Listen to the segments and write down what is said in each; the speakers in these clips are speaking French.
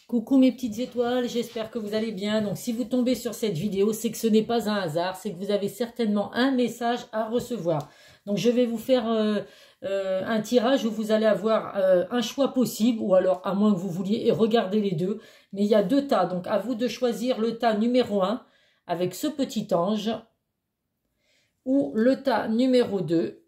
Coucou mes petites étoiles, j'espère que vous allez bien. Donc si vous tombez sur cette vidéo, c'est que ce n'est pas un hasard, c'est que vous avez certainement un message à recevoir. Donc je vais vous faire un tirage où vous allez avoir un choix possible, ou alors à moins que vous vouliez regarder les deux. Mais il y a deux tas, donc à vous de choisir le tas numéro 1 avec ce petit ange, ou le tas numéro 2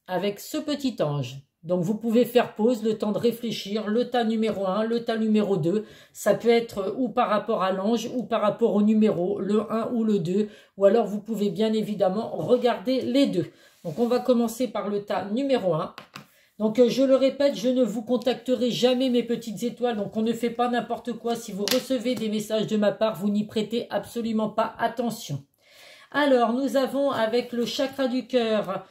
avec ce petit ange. Donc vous pouvez faire pause, le temps de réfléchir, le tas numéro 1, le tas numéro 2, ça peut être ou par rapport à l'ange ou par rapport au numéro, le 1 ou le 2, ou alors vous pouvez bien évidemment regarder les deux. Donc on va commencer par le tas numéro 1. Donc je le répète, je ne vous contacterai jamais mes petites étoiles, donc on ne fait pas n'importe quoi. Si vous recevez des messages de ma part, vous n'y prêtez absolument pas attention. Alors nous avons avec le chakra du cœur,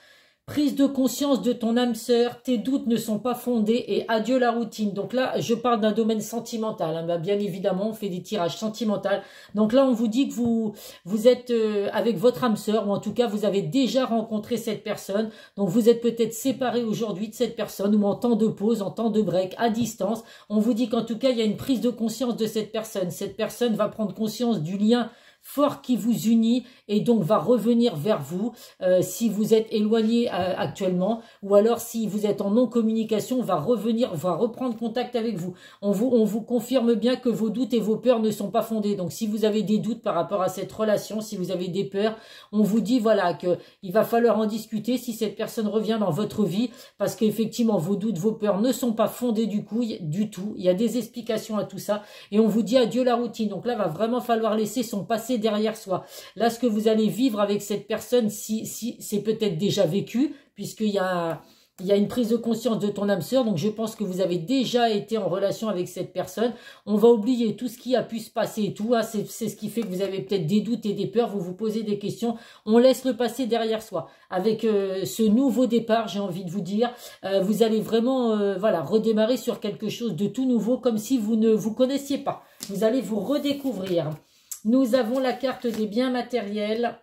prise de conscience de ton âme sœur, tes doutes ne sont pas fondés et adieu la routine. Donc là, je parle d'un domaine sentimental. Hein. Bien évidemment, on fait des tirages sentimentaux. Donc là, on vous dit que vous êtes avec votre âme sœur, ou en tout cas, vous avez déjà rencontré cette personne. Donc vous êtes peut-être séparés aujourd'hui de cette personne, ou en temps de pause, en temps de break, à distance. On vous dit qu'en tout cas, il y a une prise de conscience de cette personne. Cette personne va prendre conscience du lien fort qui vous unit et donc va revenir vers vous si vous êtes éloigné actuellement, ou alors si vous êtes en non-communication, va reprendre contact avec vous. On vous confirme bien que vos doutes et vos peurs ne sont pas fondés. Donc si vous avez des doutes par rapport à cette relation, si vous avez des peurs, on vous dit voilà que il va falloir en discuter si cette personne revient dans votre vie, parce qu'effectivement vos doutes, vos peurs ne sont pas fondés du tout. Il y a des explications à tout ça et on vous dit adieu la routine. Donc là, va vraiment falloir laisser son passé derrière soi. Là, ce que vous allez vivre avec cette personne, si c'est peut-être déjà vécu, puisqu'il y a une prise de conscience de ton âme sœur, donc je pense que vous avez déjà été en relation avec cette personne. On va oublier tout ce qui a pu se passer et tout, hein. C'est ce qui fait que vous avez peut-être des doutes et des peurs, vous vous posez des questions, on laisse le passé derrière soi. Avec ce nouveau départ, j'ai envie de vous dire, vous allez vraiment voilà, redémarrer sur quelque chose de tout nouveau, comme si vous ne vous connaissiez pas. Vous allez vous redécouvrir. Nous avons la carte des biens matériels,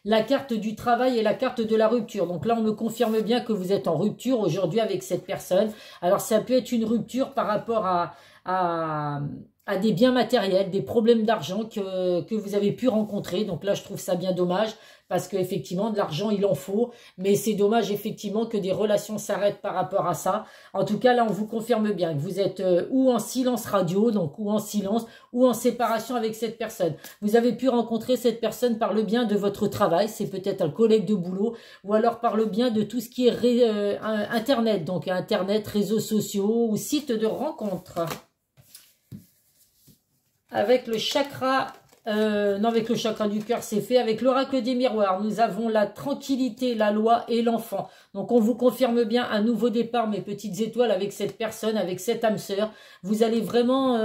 la carte du travail et la carte de la rupture. Donc là, on me confirme bien que vous êtes en rupture aujourd'hui avec cette personne. Alors, ça peut être une rupture par rapport à des biens matériels, des problèmes d'argent que vous avez pu rencontrer. Donc là, je trouve ça bien dommage parce qu'effectivement, de l'argent, il en faut. Mais c'est dommage, effectivement, que des relations s'arrêtent par rapport à ça. En tout cas, là, on vous confirme bien que vous êtes ou en silence radio, donc ou en silence, ou en séparation avec cette personne. Vous avez pu rencontrer cette personne par le bien de votre travail. C'est peut-être un collègue de boulot, ou alors par le bien de tout ce qui est Internet. Donc, Internet, réseaux sociaux ou sites de rencontres. Avec le chakra, non, avec le chakra du cœur, c'est fait. Avec l'oracle des miroirs, nous avons la tranquillité, la loi et l'enfant. Donc, on vous confirme bien un nouveau départ, mes petites étoiles, avec cette personne, avec cette âme sœur. Vous allez vraiment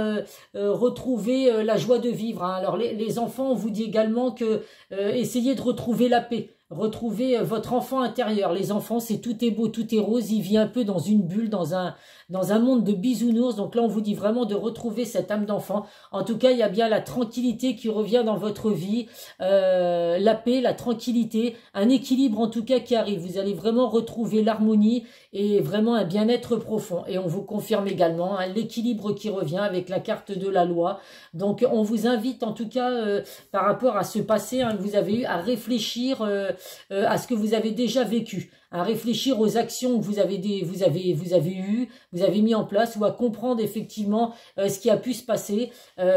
retrouver la joie de vivre. Hein. Alors, les enfants, on vous dit également que essayez de retrouver la paix. Retrouvez votre enfant intérieur. Les enfants, c'est tout est beau, tout est rose. Il vit un peu dans une bulle, dans un monde de bisounours. Donc là, on vous dit vraiment de retrouver cette âme d'enfant. En tout cas, il y a bien la tranquillité qui revient dans votre vie, la paix, la tranquillité, un équilibre en tout cas qui arrive. Vous allez vraiment retrouver l'harmonie et vraiment un bien-être profond. Et on vous confirme également hein, l'équilibre qui revient avec la carte de la loi. Donc, on vous invite en tout cas, par rapport à ce passé hein, que vous avez eu, à réfléchir à ce que vous avez déjà vécu, à réfléchir aux actions que vous avez mis en place, ou à comprendre effectivement ce qui a pu se passer.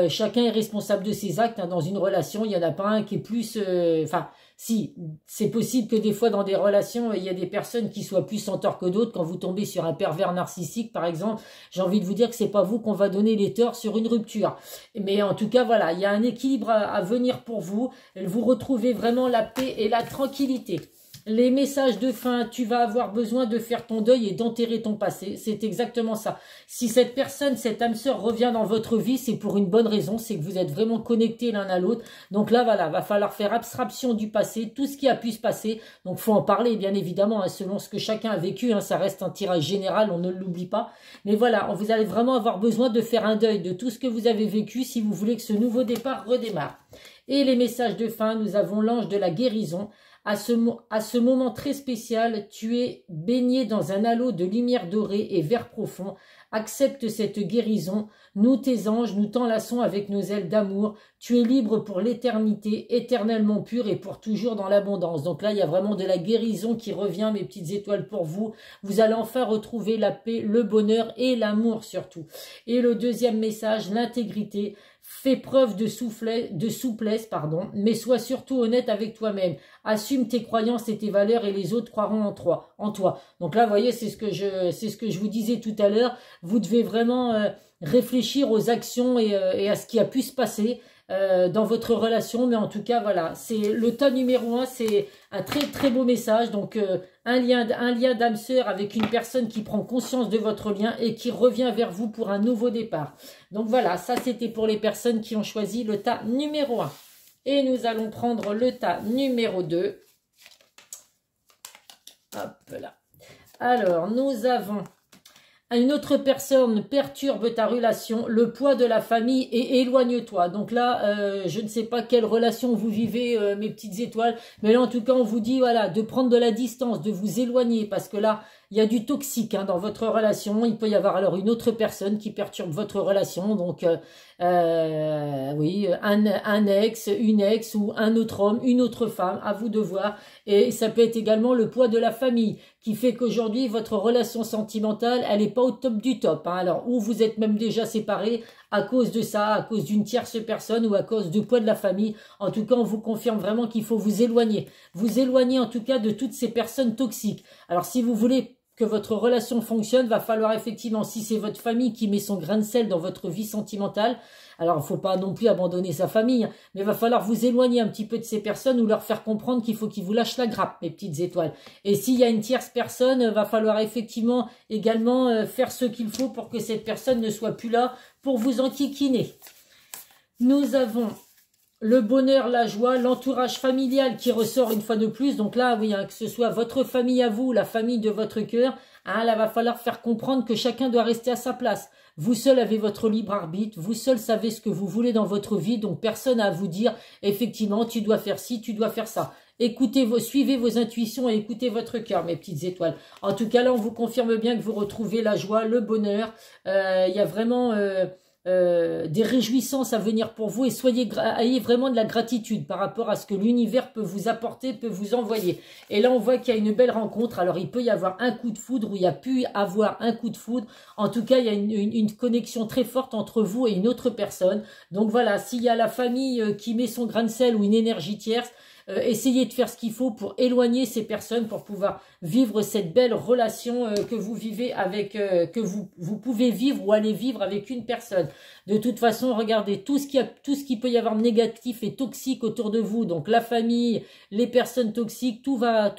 Chacun est responsable de ses actes hein, dans une relation. Il n'y en a pas un qui est plus... Enfin, si, c'est possible que des fois dans des relations, il y a des personnes qui soient plus en tort que d'autres. Quand vous tombez sur un pervers narcissique, par exemple, j'ai envie de vous dire que c'est pas vous qu'on va donner les torts sur une rupture. Mais en tout cas, voilà, il y a un équilibre à venir pour vous. Vous retrouvez vraiment la paix et la tranquillité. Les messages de fin, tu vas avoir besoin de faire ton deuil et d'enterrer ton passé. C'est exactement ça. Si cette personne, cette âme sœur revient dans votre vie, c'est pour une bonne raison. C'est que vous êtes vraiment connectés l'un à l'autre. Donc là, voilà, va falloir faire abstraction du passé, tout ce qui a pu se passer. Donc, faut en parler, bien évidemment, hein, selon ce que chacun a vécu. Hein, ça reste un tirage général, on ne l'oublie pas. Mais voilà, vous allez vraiment avoir besoin de faire un deuil de tout ce que vous avez vécu si vous voulez que ce nouveau départ redémarre. Et les messages de fin, nous avons l'ange de la guérison. À ce moment très spécial, tu es baigné dans un halo de lumière dorée et vert profond. Accepte cette guérison. Nous, tes anges, nous t'enlaçons avec nos ailes d'amour. Tu es libre pour l'éternité, éternellement pur et pour toujours dans l'abondance. Donc là, il y a vraiment de la guérison qui revient, mes petites étoiles, pour vous. Vous allez enfin retrouver la paix, le bonheur et l'amour surtout. Et le deuxième message, l'intégrité. Fais preuve de souplesse, mais sois surtout honnête avec toi-même. Assume tes croyances et tes valeurs et les autres croiront en toi. Donc là, vous voyez, c'est ce que je vous disais tout à l'heure. Vous devez vraiment réfléchir aux actions et à ce qui a pu se passer dans votre relation. Mais en tout cas, voilà, c'est le tas numéro 1, c'est un très très beau message. Donc un lien d'âme sœur avec une personne qui prend conscience de votre lien et qui revient vers vous pour un nouveau départ. Donc voilà, ça c'était pour les personnes qui ont choisi le tas numéro 1. Et nous allons prendre le tas numéro 2. Hop là. Alors, nous avons une autre personne perturbe ta relation, le poids de la famille et éloigne-toi. Donc là, je ne sais pas quelle relation vous vivez, mes petites étoiles, mais là en tout cas on vous dit voilà de prendre de la distance, de vous éloigner parce que là il y a du toxique dans votre relation. Il peut y avoir alors une autre personne qui perturbe votre relation, donc oui, un ex, une ex ou un autre homme, une autre femme, à vous de voir. Et ça peut être également le poids de la famille qui fait qu'aujourd'hui votre relation sentimentale elle n'est pas au top du top. Alors ou vous êtes même déjà séparés à cause de ça, à cause d'une tierce personne ou à cause du poids de la famille. En tout cas, on vous confirme vraiment qu'il faut vous éloigner en tout cas de toutes ces personnes toxiques. Alors si vous voulez que votre relation fonctionne, va falloir effectivement, si c'est votre famille qui met son grain de sel dans votre vie sentimentale, alors il ne faut pas non plus abandonner sa famille, mais il va falloir vous éloigner un petit peu de ces personnes ou leur faire comprendre qu'il faut qu'ils vous lâchent la grappe, mes petites étoiles. Et s'il y a une tierce personne, va falloir effectivement également faire ce qu'il faut pour que cette personne ne soit plus là pour vous enquiquiner. Nous avons le bonheur, la joie, l'entourage familial qui ressort une fois de plus. Donc là, oui, que ce soit votre famille à vous, la famille de votre cœur, là, va falloir faire comprendre que chacun doit rester à sa place. Vous seul avez votre libre arbitre, vous seul savez ce que vous voulez dans votre vie, donc personne n'a à vous dire, effectivement, tu dois faire ci, tu dois faire ça. Suivez vos intuitions et écoutez votre cœur, mes petites étoiles. En tout cas, là, on vous confirme bien que vous retrouvez la joie, le bonheur. Il y a vraiment des réjouissances à venir pour vous et ayez vraiment de la gratitude par rapport à ce que l'univers peut vous apporter, peut vous envoyer. Et là, on voit qu'il y a une belle rencontre. Alors, il peut y avoir un coup de foudre ou il y a pu avoir un coup de foudre. En tout cas, il y a une connexion très forte entre vous et une autre personne. Donc voilà, s'il y a la famille qui met son grain de sel ou une énergie tierce, essayez de faire ce qu'il faut pour éloigner ces personnes, pour pouvoir vivre cette belle relation que vous vivez avec, que vous pouvez vivre ou aller vivre avec une personne. De toute façon, regardez, tout ce qui peut y avoir de négatif et toxique autour de vous, donc la famille, les personnes toxiques, tout va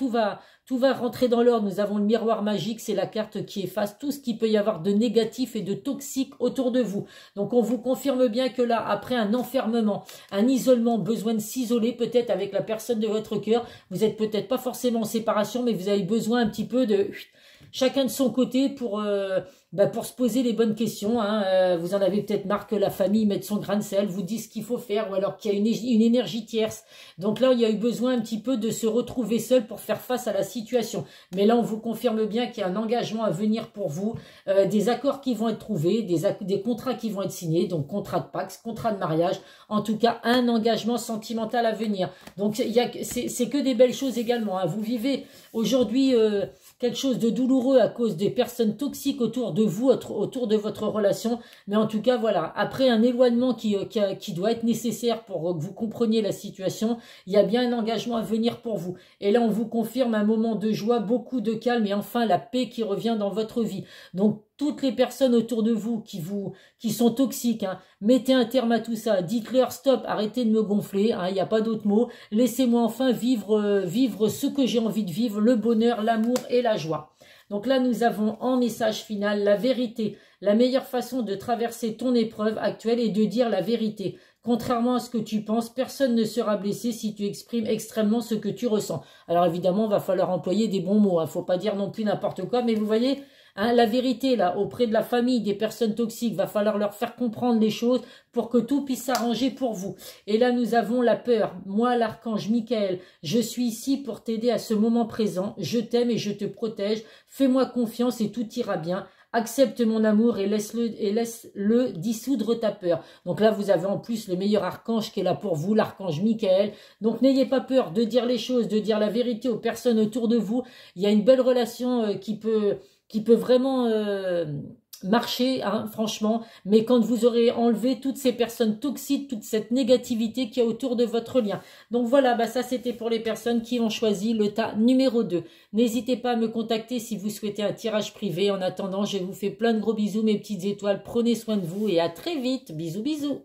rentrer dans l'ordre. Nous avons le miroir magique, c'est la carte qui efface tout ce qui peut y avoir de négatif et de toxique autour de vous. Donc on vous confirme bien que là, après un enfermement, un isolement, besoin de s'isoler peut-être avec la personne de votre cœur, vous n'êtes peut-être pas forcément en séparation, mais vous avez besoin un petit peu de chacun de son côté pour se poser les bonnes questions. Vous en avez peut-être marre que la famille mette son grain de sel, vous dit ce qu'il faut faire, ou alors qu'il y a une énergie tierce. Donc là, il y a eu besoin un petit peu de se retrouver seul pour faire face à la situation. Mais là, on vous confirme bien qu'il y a un engagement à venir pour vous, des accords qui vont être trouvés, des contrats qui vont être signés, donc contrat de Pax, contrat de mariage, en tout cas un engagement sentimental à venir. Donc c'est que des belles choses également. Vous vivez aujourd'hui quelque chose de douloureux à cause des personnes toxiques autour de vous, autour de votre relation. Mais en tout cas, voilà, après un éloignement qui doit être nécessaire pour que vous compreniez la situation, il y a bien un engagement à venir pour vous. Et là, on vous confirme un moment de joie, beaucoup de calme et enfin la paix qui revient dans votre vie. Donc, toutes les personnes autour de vous qui sont toxiques, mettez un terme à tout ça. Dites-leur stop, arrêtez de me gonfler, il n'y a pas d'autre mot. Laissez-moi enfin vivre ce que j'ai envie de vivre, le bonheur, l'amour et la joie. Donc là, nous avons en message final la vérité. La meilleure façon de traverser ton épreuve actuelle est de dire la vérité. Contrairement à ce que tu penses, personne ne sera blessé si tu exprimes extrêmement ce que tu ressens. Alors évidemment, il va falloir employer des bons mots. Faut pas dire non plus n'importe quoi, mais vous voyez, la vérité, là, auprès de la famille, des personnes toxiques, va falloir leur faire comprendre les choses pour que tout puisse s'arranger pour vous. Et là, nous avons la peur. Moi, l'archange Michael, je suis ici pour t'aider à ce moment présent. Je t'aime et je te protège. Fais-moi confiance et tout ira bien. accepte mon amour et laisse-le dissoudre ta peur. Donc là, vous avez en plus le meilleur archange qui est là pour vous, l'archange Michael. Donc n'ayez pas peur de dire les choses, de dire la vérité aux personnes autour de vous. Il y a une belle relation qui peut vraiment marcher, hein, franchement. Mais quand vous aurez enlevé toutes ces personnes toxiques, toute cette négativité qu'il y a autour de votre lien. Donc voilà, bah ça c'était pour les personnes qui ont choisi le tas numéro 2. N'hésitez pas à me contacter si vous souhaitez un tirage privé. En attendant, je vous fais plein de gros bisous mes petites étoiles. Prenez soin de vous et à très vite. Bisous bisous.